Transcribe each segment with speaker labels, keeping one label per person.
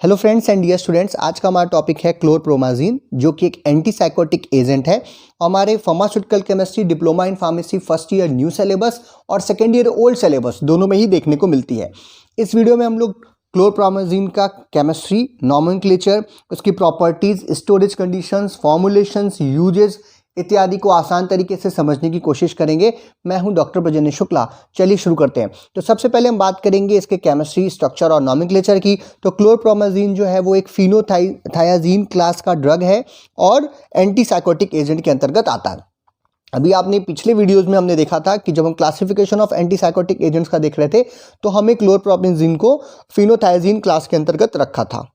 Speaker 1: Hello friends and dear students, आज का हमारा टॉपिक है क्लोरप्रोमाजीन, जो कि एक एंटीसाइकोटिक एजेंट है। हमारे pharmaceutical chemistry diploma in pharmacy first year new syllabus और सेकेंड ईयर ओल्ड सिलेबस दोनों में ही देखने को मिलती है। इस वीडियो में हम लोग क्लोरप्रोमाजीन का केमिस्ट्री, नॉमेनक्लेचर, उसकी properties, storage conditions, formulations, uses इत्यादि को आसान तरीके से समझने की कोशिश करेंगे। मैं हूं डॉक्टर ब्रजेश शुक्ला। चलिए शुरू करते हैं। तो सबसे पहले हम बात करेंगे इसके केमिस्ट्री, स्ट्रक्चर और नॉमेनक्लेचर की। तो क्लोरप्रोमाजीन जो है वो एक फिनोथायाजीन क्लास का ड्रग है और एंटीसाइकोटिक एजेंट के अंतर्गत आता है। अभी आपने पिछले वीडियोस में हमने देखा था कि जब हम क्लासिफिकेशन ऑफ एंटीसाइकोटिक एजेंट्स का देख रहे थे तो हमें क्लोरप्रोमाजीन को फिनोथायाजीन क्लास के अंतर्गत रखा था।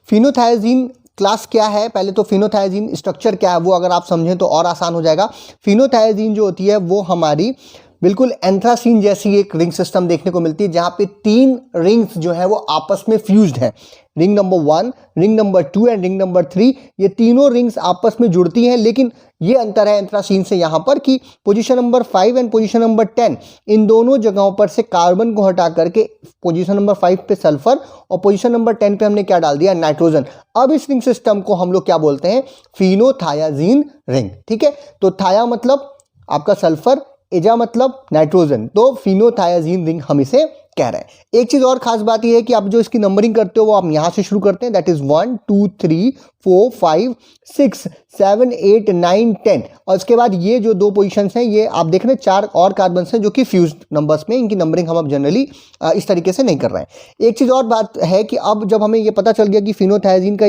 Speaker 1: फिनोथायाजीन क्लास क्या है, पहले तो फिनोथायाजीन स्ट्रक्चर क्या है वो अगर आप समझें तो और आसान हो जाएगा। फिनोथायाजीन जो होती है वो हमारी बिल्कुल एंथ्रासीन जैसी एक रिंग सिस्टम देखने को मिलती है, जहां पे 3 रिंग्स जो है वो आपस में फ्यूज्ड है। Ring number 1, ring number 2 and ring number 3, ये तीनों रिंग्स आपस में जुड़ती हैं। लेकिन ये अंतर है एंथ्रासीन से यहाँ पर कि position number 5 and position number 10, इन दोनों जगहों पर से कार्बन को हटा करके पोजीशन नंबर 5 पे सल्फर और पोजीशन नंबर 10 पे हमने क्या डाल दिया, नाइट्रोजन। अब इस रिंग सिस्टम को हम लोग क्या बोलते हैं, फिनोथायाजीन रिंग। ठीक है, तो थाया मतलब आपका सल्फर, एजा मतलब नाइट्रोजन, तो फिनोथायाजीन रिंग हम इसे कह रहे हैं। एक चीज और खास बात यह है कि आप जो इसकी नंबरिंग करते हो वो आप यहां से शुरू करते हैं, दैट इज 1 2 3 4 5 6 7 8 9 10, और उसके बाद ये जो 2 पोजीशंस हैं ये आप देख रहे हैं 4 और कार्बन हैं जो कि फ्यूज्ड नंबर्स में, इनकी नंबरिंग हम अब जनरली इस तरीके से नहीं कर रहे हैं। एक चीज और बात है कि अब जब हमें ये पता चल गया कि फिनोथायाजीन का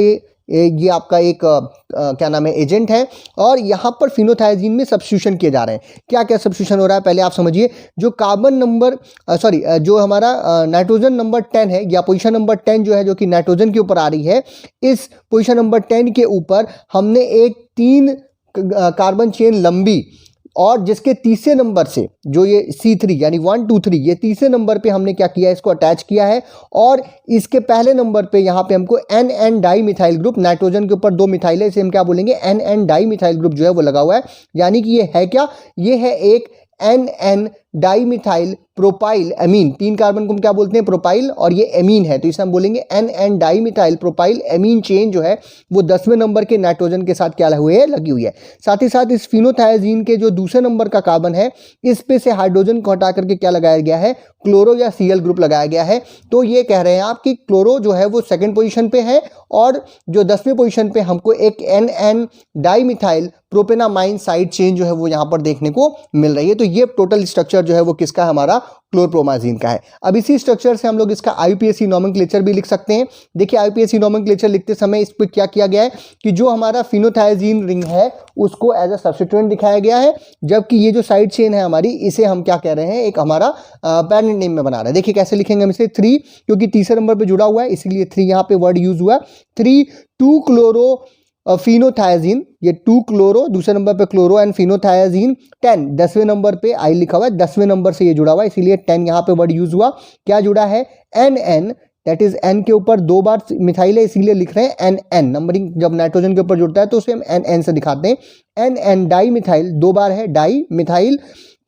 Speaker 1: ये आपका एक क्या नाम है, एजेंट है, और यहाँ पर फिनोथायाजीन में सब्स्टिट्यूशन किए जा रहे हैं। क्या क्या सब्स्टिट्यूशन हो रहा है पहले आप समझिए। जो कार्बन नंबर जो हमारा नाइट्रोजन नंबर 10 है, या पोजीशन नंबर 10 जो है जो कि नाइट्रोजन के ऊपर आ रही है, इस पोजीशन नंबर 10 के ऊपर हमने एक 3 कार्बन चेन लंबी, और जिसके तीसरे नंबर से जो ये C3 यानी 1 2 3, ये तीसरे नंबर पे हमने क्या किया है, इसको अटैच किया है। और इसके पहले नंबर पे यहाँ पे हमको NN di methyl group, nitrogen के ऊपर 2 मिथाइल है, इसे हम क्या बोलेंगे, NN डाई मिथाइल ग्रुप जो है वो लगा हुआ है। यानी कि ये है क्या, ये है एक NN di methyl propyl amine. 3 carbon को हम क्या बोलते हैं, प्रोपाइल, और ये एमीन है, तो इसे हम बोलेंगे NN di methyl propyl amine chain जो है वो 10वें नंबर के नाइट्रोजन के साथ क्या लगी हुई है। साथ ही साथ इस फिनोथायाजीन के जो दूसरे नंबर का कार्बन है, इस पे से हाइड्रोजन को हटा करके क्या लगाया गया है, क्लोरो या Cl ग्रुप लगाया गया है। तो ये कह रहे हैं आप कि क्लोरो जो है वो 2nd पोजीशन पे है, और जो 10वें पोजीशन पे हमको एक NN di methyl propanamine side chain जो है वो यहाँ पर देखने को मिल रही है। तो ये टोटल स्ट्रक्चर जो है वो किसका है, हमारा क्लोरप्रोमाजीन का है। अब इसी स्ट्रक्चर से हम लोग इसका IUPAC नॉमेनक्लेचर भी लिख सकते हैं। देखिए IUPAC नॉमेनक्लेचर लिखते समय इस पर क्या किया गया है कि जो हमारा फिनोथायाजीन रिंग है उसको एज अ सब्स्टिट्यूएंट दिखाया गया है, जबकि ये जो साइड चेन है हमारी, इसे हम क्या कह रहे हैं, एक हमारा पैरेंट नेम में बना रहे हैं। देखिए कैसे लिखेंगे हम इसे, 3, क्योंकि तीसरे नंबर पर जुड़ा हुआ है इसीलिए 3 यहाँ पे वर्ड यूज हुआ। 3 2 क्लोरो फिनोथायाजीन, ये 2 क्लोरो, दूसरे नंबर पे क्लोरो एंड फिनोथायाजीन 10, 10वें नंबर पे आई लिखा हुआ है, 10वें नंबर से ये जुड़ा हुआ है इसीलिए 10 यहाँ पे वर्ड यूज हुआ। क्या जुड़ा है, NN, दैट इज N के ऊपर 2 बार मिथाइल है इसीलिए लिख रहे हैं NN। नंबरिंग जब नाइट्रोजन के ऊपर जुड़ता है तो उसे हम NN से दिखाते हैं। NN डाई मिथाइल, 2 बार है, डाई मिथाइल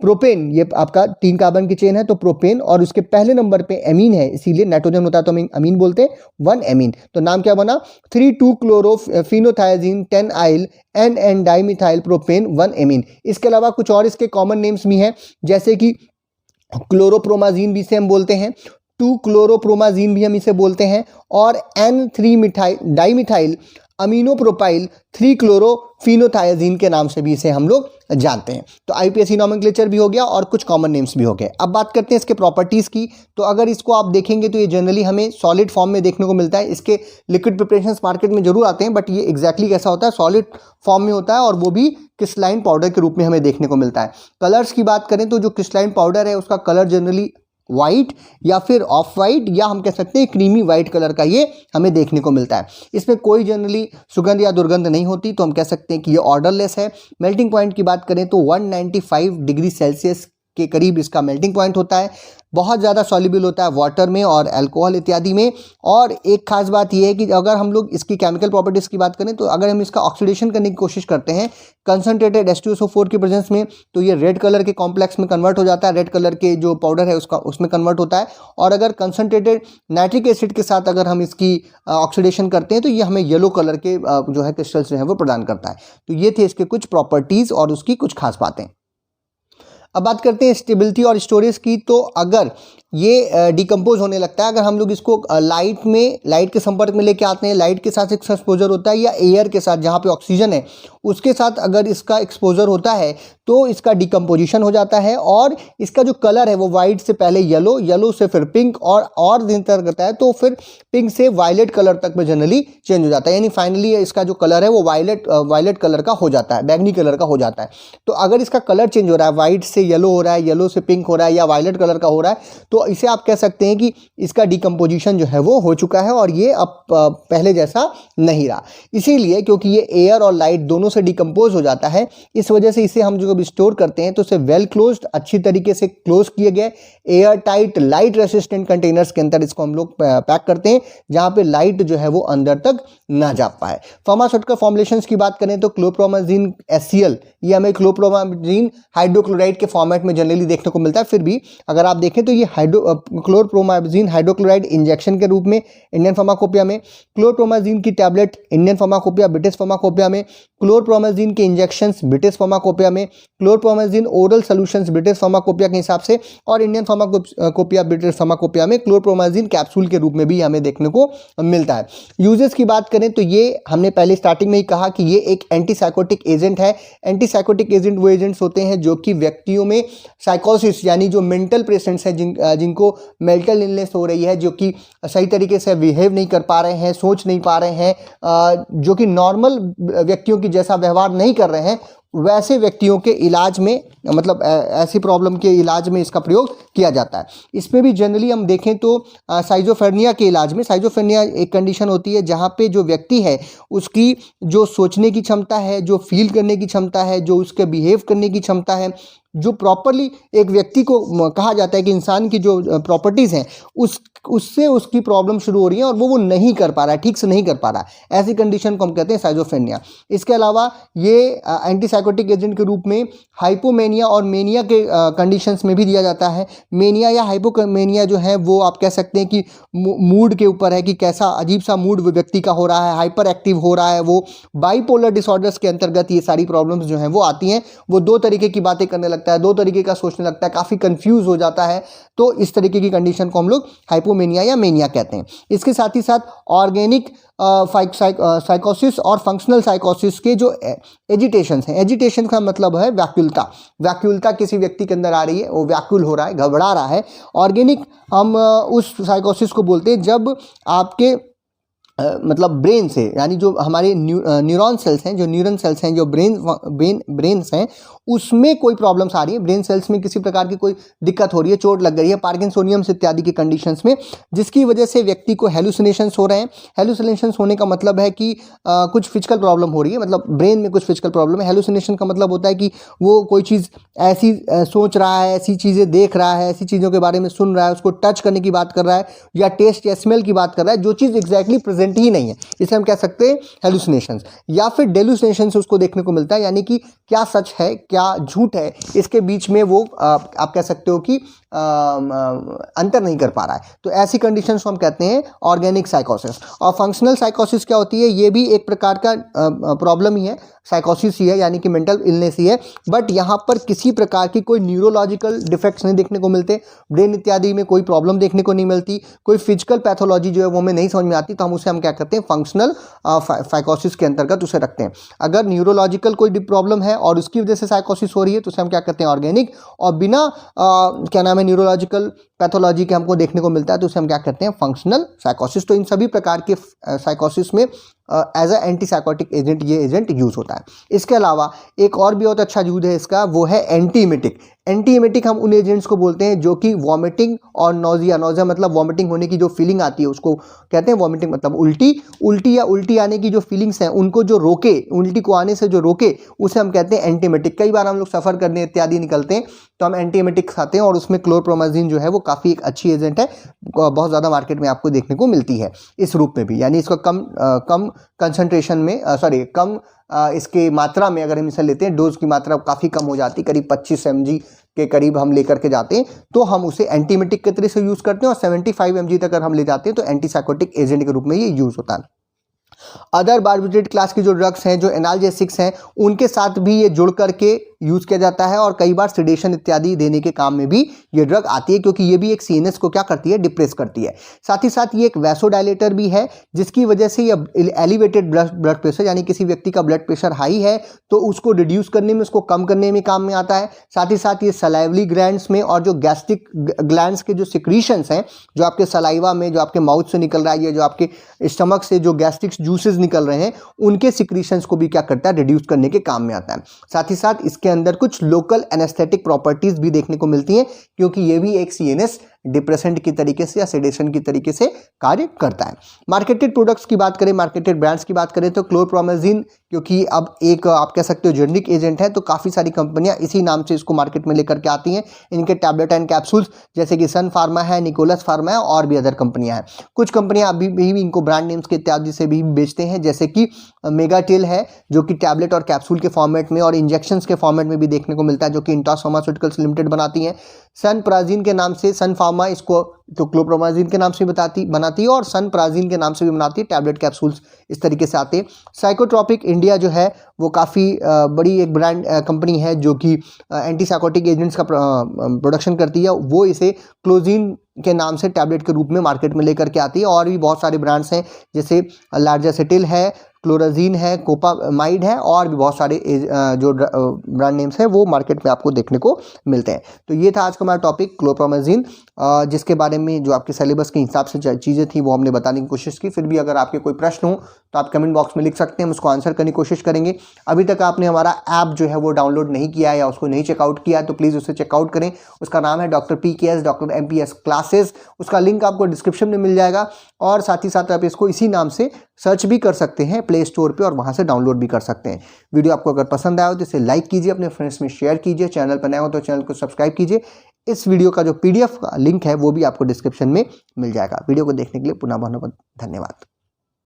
Speaker 1: प्रोपेन, ये आपका 3 कार्बन की चेन है तो प्रोपेन, और उसके पहले नंबर पे एमीन है इसीलिए नाइट्रोजन होता है तो हम अमीन बोलते हैं, 1 एमीन। तो नाम क्या बना, 3 2 क्लोरो फिनोथायाजीन 10 आइल NN di methyl propane 1 amine. इसके अलावा कुछ और इसके कॉमन नेम्स भी हैं, जैसे कि क्लोरोप्रोमाजीन भी इसे हम बोलते हैं, 2 क्लोरोप्रोमाजीन भी हम इसे बोलते हैं, और N3 di methyl amino propyl 3 chloro phenothiazine के नाम से भी इसे हम लोग जानते हैं। तो IUPAC नॉमेनक्लेचर भी हो गया और कुछ कॉमन नेम्स भी हो गए। अब बात करते हैं इसके प्रॉपर्टीज़ की। तो अगर इसको आप देखेंगे तो ये जनरली हमें सॉलिड फॉर्म में देखने को मिलता है। इसके लिक्विड प्रिपरेशंस मार्केट में जरूर आते हैं, बट ये एग्जैक्टली कैसा होता है, सॉलिड फॉर्म में होता है, और वो भी क्रिस्टलाइन पाउडर के रूप में हमें देखने को मिलता है। कलर्स की बात करें तो जो क्रिस्टलाइन पाउडर है उसका कलर जनरली वाइट या फिर ऑफ वाइट, या हम कह सकते हैं क्रीमी वाइट कलर का ये हमें देखने को मिलता है। इसमें कोई जनरली सुगंध या दुर्गंध नहीं होती, तो हम कह सकते हैं कि ये ऑर्डरलेस है। मेल्टिंग पॉइंट की बात करें तो 195 डिग्री सेल्सियस के करीब इसका मेल्टिंग पॉइंट होता है, बहुत ज़्यादा सॉल्युबल होता है वाटर में और अल्कोहल इत्यादि में। और एक खास बात यह है कि अगर हम लोग इसकी केमिकल प्रॉपर्टीज़ की बात करें तो अगर हम इसका ऑक्सीडेशन करने की कोशिश करते हैं कंसनट्रेटेड H2SO4 की प्रेजेंस में, तो ये रेड कलर के कॉम्प्लेक्स में कन्वर्ट हो जाता है, रेड कलर के जो पाउडर है उसमें कन्वर्ट होता है। और अगर कंसनट्रेटेड नाइट्रिक एसिड के साथ अगर हम इसकी ऑक्सीडेशन करते हैं तो ये हमें येलो कलर के जो है क्रिस्टल्स जो है वो प्रदान करता है। तो ये थे इसके कुछ प्रॉपर्टीज़ और उसकी कुछ खास बातें। अब बात करते हैं स्टेबिलिटी और स्टोरेज की। तो अगर ये डिकम्पोज होने लगता है, अगर हम लोग इसको लाइट के संपर्क में लेके आते हैं, लाइट के साथ इसका एक्सपोजर होता है या एयर के साथ जहाँ पे ऑक्सीजन है उसके साथ अगर इसका एक्सपोजर होता है तो इसका डिकम्पोजिशन हो जाता है और इसका जो कलर है वो वाइट से पहले येलो से फिर पिंक और दिन तक करता है तो फिर पिंक से वायलेट कलर तक में जनरली चेंज हो जाता है, यानी फाइनली इसका जो कलर है वो वायलेट कलर का हो जाता है, बैगनी कलर का हो जाता है। तो अगर इसका कलर चेंज हो रहा है, वाइट से येलो हो रहा है, येलो से पिंक हो रहा है या वायलेट कलर का हो रहा है, तो इसे आप कह सकते हैं कि इसका डिकम्पोजिशन जो है वो हो चुका है और ये अब पहले जैसा नहीं रहा। इसीलिए क्योंकि ये एयर और लाइट दोनों से डिकम्पोज हो जाता है, इस वजह से इसे हम जो स्टोर करते हैं तो इसे वेल क्लोज्ड, अच्छी तरीके से क्लोज किए गए air tight light resistant containers के अंदर इसको हम लोग पैक करते हैं जहां पे लाइट जो है वो अंदर तक ना जा पाए। फार्मास्यूटिकल फॉर्मुलेशंस की बात करें तो क्लोप्रोमाजीन HCl ये हमें क्लोप्रोमाजीन हाइड्रोक्लोराइड के फॉर्मेट में जनरली देखने को मिलता है। फिर भी अगर आप देखें तो ये क्लोरप्रोमाजीन हाइड्रोक्लोराइड इंजेक्शन के रूप में इंडियन फार्माकोपिया में, क्लोरप्रोमाजीन की tablet Indian pharmacopoeia British pharmacopoeia में, क्लोरप्रोमाजीन के इंजेक्शंस ब्रिटिश फार्माकोपिया में, chlorpromazine oral solutions British pharmacopoeia के हिसाब से, और इंडियन फार्माकोपिया ब्रिटिश फार्माकोपिया में क्लोरप्रोमाजीन कैप्सूल के रूप में भी हमें देखने को मिलता है। यूजेस की बात करें तो ये हमने पहले स्टार्टिंग में ही कहा कि ये एक एंटीसाइकोटिक एजेंट है। एंटीसाइकोटिक एजेंट वो एजेंट्स होते हैं जो कि व्यक्तियों में साइकोसिस यानी जो मेंटल पेशेंट्स हैं जिनको मेंटल इलनेस हो रही है, जो कि सही तरीके से बिहेव नहीं कर पा रहे हैं, सोच नहीं पा रहे हैं, जो कि नॉर्मल व्यक्तियों की जैसा व्यवहार नहीं कर रहे हैं, वैसे व्यक्तियों के इलाज में मतलब ऐसी प्रॉब्लम के इलाज में इसका प्रयोग किया जाता है। इसमें भी जनरली हम देखें तो साइजोफ्रेनिया के इलाज में, साइजोफ्रेनिया एक कंडीशन होती है जहाँ पे जो व्यक्ति है उसकी जो सोचने की क्षमता है, जो फील करने की क्षमता है, जो उसके बिहेव करने की क्षमता है, जो प्रॉपरली एक व्यक्ति को कहा जाता है कि इंसान की जो प्रॉपर्टीज़ हैं उससे उसकी प्रॉब्लम शुरू हो रही है और वो नहीं कर पा रहा है, ठीक से नहीं कर पा रहा है, ऐसी कंडीशन को हम कहते हैं साइजोफ्रेनिया। इसके अलावा ये एंटीसाइकोटिक एजेंट के रूप में हाइपोमेनिया और मेनिया के कंडीशंस में भी दिया जाता है। मेनिया या हाइपोमेनिया जो है वो आप कह सकते हैं कि मूड के ऊपर है कि कैसा अजीब सा मूड व्यक्ति का हो रहा है, हाइपर एक्टिव हो रहा है, वो बाइपोलर डिसऑर्डर्स के अंतर्गत ये सारी प्रॉब्लम्स जो हैं वो आती हैं। वो दो तरीके की बातें करने लगता है, दो तरीके का सोचने लगता है, काफ़ी कंफ्यूज हो जाता है, तो इस तरीके की कंडीशन को हम लोग हाइपोमेनिया या मेनिया कहते हैं। इसके साथ ही साथ ऑर्गेनिक साइकोसिस और फंक्शनल साइकोसिस के जो एजिटेशंस हैं, एजिटेशन का मतलब है व्याकुलता, व्याकुलता किसी व्यक्ति के अंदर आ रही है, वो व्याकुल हो रहा है, घबरा रहा है। ऑर्गेनिक हम उस साइकोसिस को बोलते हैं जब आपके मतलब ब्रेन से, यानी जो हमारे न्यूरॉन सेल्स हैं, जो न्यूरन सेल्स हैं, जो ब्रेन्स हैं, उसमें कोई प्रॉब्लम्स आ रही है, ब्रेन सेल्स में किसी प्रकार की कोई दिक्कत हो रही है, चोट लग गई है, पार्किंसोनियम्स इत्यादि की कंडीशंस में, जिसकी वजह से व्यक्ति को हेलुसिनेशंस हो रहे हैं। हेलुसिनेशंस होने का मतलब है कि कुछ फिजिकल प्रॉब्लम हो रही है, मतलब ब्रेन में कुछ फिजिकल प्रॉब्लम है। हेलुसिनेशन का मतलब होता है कि वो कोई चीज़ ऐसी सोच रहा है, ऐसी चीज़ें देख रहा है, ऐसी चीज़ों के बारे में सुन रहा है, उसको टच करने की बात कर रहा है या टेस्ट या स्मेल की बात कर रहा है, जो चीज़ एग्जैक्टली प्रेजेंट ही नहीं है, इसे हम कह सकते हैं हेलुसिनेशंस। या फिर डेलुसिनेशंस उसको देखने को मिलता है, यानी कि क्या सच है क्या झूठ है, इसके बीच में वो आप कह सकते हो कि अंतर नहीं कर पा रहा है। तो ऐसी कंडीशंस को हम कहते हैं ऑर्गेनिक साइकोसिस। और फंक्शनल साइकोसिस क्या होती है, ये भी एक प्रकार का प्रॉब्लम ही है, साइकोसिस ही है, यानी कि मेंटल इलनेस ही है, बट यहाँ पर किसी प्रकार की कोई न्यूरोलॉजिकल डिफेक्ट्स नहीं देखने को मिलते, ब्रेन इत्यादि में कोई प्रॉब्लम देखने को नहीं मिलती, कोई फिजिकल पैथोलॉजी जो है वो हमें नहीं समझ में आती, तो हम उसे हम क्या करते हैं फंक्शनल साइकोसिस के अंतर्गत उसे रखते हैं। अगर न्यूरोलॉजिकल कोई प्रॉब्लम है और उसकी वजह से साइकोसिस हो रही है तो उसे हम क्या करते हैं ऑर्गेनिक, और बिना क्या नाम है न्यूरोलॉजिकल पैथोलॉजी के हमको देखने को मिलता है तो उसे हम क्या कहते हैं, फंक्शनल साइकोसिस। तो इन सभी प्रकार के साइकोसिस में एज अ एंटीसाइकोटिक एजेंट ये एजेंट यूज़ होता है। इसके अलावा एक और भी बहुत अच्छा यूज है इसका, वो है एंटीएमेटिक। एंटीएमेटिक हम उन एजेंट्स को बोलते हैं जो कि वॉमिटिंग और नोजिया मतलब वॉमिटिंग होने की जो फीलिंग आती है उसको कहते हैं वॉमिटिंग, मतलब उल्टी या उल्टी आने की जो फीलिंग्स हैं उनको जो रोके, उल्टी को आने से जो रोके, उसे हम कहते हैं एंटीएमेटिक। कई बार हम लोग सफ़र करने इत्यादि निकलते हैं तो हम एंटीएमेटिक खाते हैं और उसमें क्लोरप्रोमाज़िन जो है वो काफ़ी एक अच्छी एजेंट है, बहुत ज़्यादा मार्केट में आपको देखने को मिलती है इस रूप में भी। यानी इसको कम कंसंट्रेशन में कम इसके मात्रा में अगर हम इसे लेते हैं, डोज की मात्रा काफ़ी कम हो जाती है, करीब 25 mg के करीब हम लेकर के जाते हैं तो हम उसे एंटीमेटिक के तरह से यूज़ करते हैं, और 75 mg तक अगर हम ले जाते हैं तो एंटीसाइकोटिक एजेंट के रूप में ये यूज़ होता है। अदर बार्बिट्रेट क्लास की जो ड्रग्स हैं, जो एनाल्जेसिक्स हैं, उनके साथ भी ये जुड़ करके यूज़ किया जाता है और कई बार सेडेशन इत्यादि देने के काम में भी ये ड्रग आती है, क्योंकि ये भी एक सीएनएस को क्या करती है, डिप्रेस करती है। साथ ही साथ ये एक वैसोडायलेटर भी है, जिसकी वजह से ये एलिवेटेड ब्लड प्रेशर, यानी किसी व्यक्ति का ब्लड प्रेशर हाई है तो उसको रिड्यूस करने में, उसको कम करने में काम में आता है। साथ ही साथ ये सलाइवरी ग्लैंड्स में और जो गैस्ट्रिक ग्लैंड्स के जो सिक्रीशंस हैं, जो आपके सलाइवा में, जो आपके माउथ से निकल रहा है, या जो आपके स्टमक से जो गैस्ट्रिक जूसेस निकल रहे हैं, उनके सिक्रीशंस को भी क्या करता है, रिड्यूस करने के काम में आता है। साथ ही साथ इसके अंदर कुछ लोकल एनेस्थेटिक प्रॉपर्टीज भी देखने को मिलती हैं, क्योंकि ये भी एक सीएनएस डिप्रेसेंट की तरीके से या सेडेशन की तरीके से कार्य करता है। मार्केटेड प्रोडक्ट्स की बात करें, मार्केटेड ब्रांड्स की बात करें तो क्लोरप्रोमाज़िन, क्योंकि अब एक आप कह सकते हो जेनरिक एजेंट है, तो काफ़ी सारी कंपनियां इसी नाम से इसको मार्केट में लेकर के आती हैं। इनके टैबलेट एंड कैप्सूल्स जैसे कि सन फार्मा है, निकोलस फार्मा है और भी अदर कंपनियां हैं। कुछ कंपनियां अभी भी इनको ब्रांड नेम्स के इत्यादि से भी बेचते हैं, जैसे कि मेगाटेल है जो कि टैबलेट और कैप्सूल के फॉर्मेट में और इंजेक्शंस के फॉर्मेट में भी देखने को मिलता है, जो कि इंटास फार्मास्यूटिकल्स लिमिटेड बनाती हैं। सन प्राजीन के नाम से सन फार्मा इसको तो क्लोरप्रोमाज़िन के नाम से बनाती है और सन प्राजीन के नाम से भी बनाती है, टैबलेट कैप्सूल्स इस तरीके से आते हैं। साइकोट्रॉपिक इंडिया जो है वो काफ़ी बड़ी एक ब्रांड कंपनी है जो कि एंटीसाइकोटिक एजेंट्स का प्रोडक्शन करती है। वो इसे क्लोजीन के नाम से टैबलेट के रूप में मार्केट में लेकर के आती है, और भी बहुत सारे ब्रांड्स हैं जैसे लार्जासेटिल है, क्लोराजीन है, कोपामाइड है और भी बहुत सारे जो ब्रांड नेम्स हैं वो मार्केट में आपको देखने को मिलते हैं। तो ये था आज का हमारा टॉपिक क्लोरप्रोमाज़िन, जिसके बारे में जो आपके सिलेबस के हिसाब से चीज़ें थी वो हमने बताने की कोशिश की। फिर भी अगर आपके कोई प्रश्न हो तो आप कमेंट बॉक्स में लिख सकते हैं, हम उसको आंसर करने की कोशिश करेंगे। अभी तक आपने हमारा ऐप जो है वो डाउनलोड नहीं किया है या उसको नहीं चेकआउट किया है तो प्लीज़ उसे चेकआउट करें। उसका नाम है doctor PKS doctor MPS classes, उसका लिंक आपको डिस्क्रिप्शन में मिल जाएगा, और साथ ही साथ आप इसको इसी नाम से सर्च भी कर सकते हैं प्ले स्टोर पे और वहाँ से डाउनलोड भी कर सकते हैं। वीडियो आपको अगर पसंद आया हो तो इसे लाइक कीजिए, अपने फ्रेंड्स में शेयर कीजिए, चैनल पर नया हो तो चैनल को सब्सक्राइब कीजिए। इस वीडियो का जो PDF का लिंक है वो भी आपको डिस्क्रिप्शन में मिल जाएगा। वीडियो को देखने के लिए पुनः बहुत बहुत धन्यवाद।